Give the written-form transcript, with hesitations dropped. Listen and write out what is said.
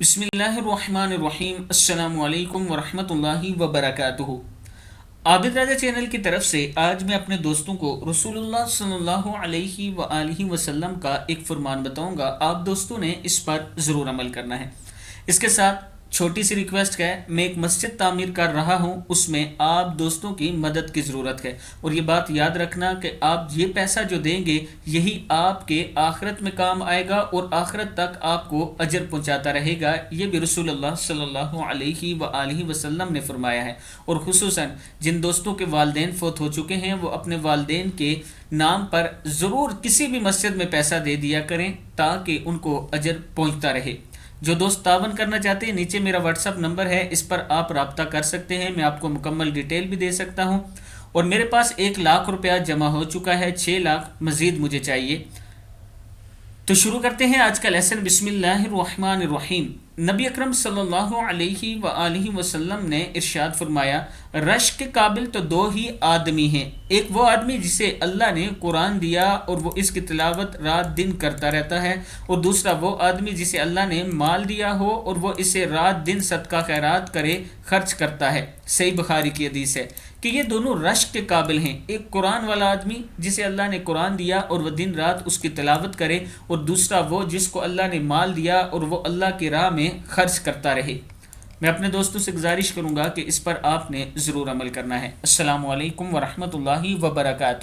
بسم اللہ الرحمن الرحیم۔ السلام علیکم ورحمۃ اللہ وبرکاتہ۔ عابد راجہ چینل کی طرف سے آج میں اپنے دوستوں کو رسول اللہ صلی اللہ علیہ وآلہ وسلم کا ایک فرمان بتاؤں گا۔ آپ دوستوں نے اس پر ضرور عمل کرنا ہے۔ اس کے ساتھ چھوٹی سی ریکویسٹ ہے، میں ایک مسجد تعمیر کر رہا ہوں، اس میں آپ دوستوں کی مدد کی ضرورت ہے، اور یہ بات یاد رکھنا کہ آپ یہ پیسہ جو دیں گے یہی آپ کے آخرت میں کام آئے گا اور آخرت تک آپ کو اجر پہنچاتا رہے گا۔ یہ بھی رسول اللہ صلی اللہ علیہ وآلہ وسلم نے فرمایا ہے، اور خصوصاً جن دوستوں کے والدین فوت ہو چکے ہیں وہ اپنے والدین کے نام پر ضرور کسی بھی مسجد میں پیسہ دے دیا کریں تاکہ ان کو اجر پہنچتا رہے۔ جو دوست تعاون کرنا چاہتے ہیں، نیچے میرا واٹس ایپ نمبر ہے، اس پر آپ رابطہ کر سکتے ہیں، میں آپ کو مکمل ڈیٹیل بھی دے سکتا ہوں۔ اور میرے پاس 1,00,000 روپیہ جمع ہو چکا ہے، 6,00,000 مزید مجھے چاہیے۔ تو شروع کرتے ہیں آج کا لیسن۔ بسم اللہ الرحمن الرحیم۔ نبی اکرم صلی اللہ علیہ وآلہ وسلم نے ارشاد فرمایا، رشک کے قابل تو دو ہی آدمی ہیں، ایک وہ آدمی جسے اللہ نے قرآن دیا اور وہ اس کی تلاوت رات دن کرتا رہتا ہے، اور دوسرا وہ آدمی جسے اللہ نے مال دیا ہو اور وہ اسے رات دن صدقہ خیرات کرے، خرچ کرتا ہے۔ صحیح بخاری کی حدیث ہے کہ یہ دونوں رشک کے قابل ہیں، ایک قرآن والا آدمی جسے اللہ نے قرآن دیا اور وہ دن رات اس کی تلاوت کرے، اور دوسرا وہ جس کو اللہ نے مال دیا اور وہ اللہ کی راہ میں خرچ کرتا رہے۔ میں اپنے دوستوں سے گزارش کروں گا کہ اس پر آپ نے ضرور عمل کرنا ہے۔ السلام علیکم ورحمۃ اللہ وبرکاتہ۔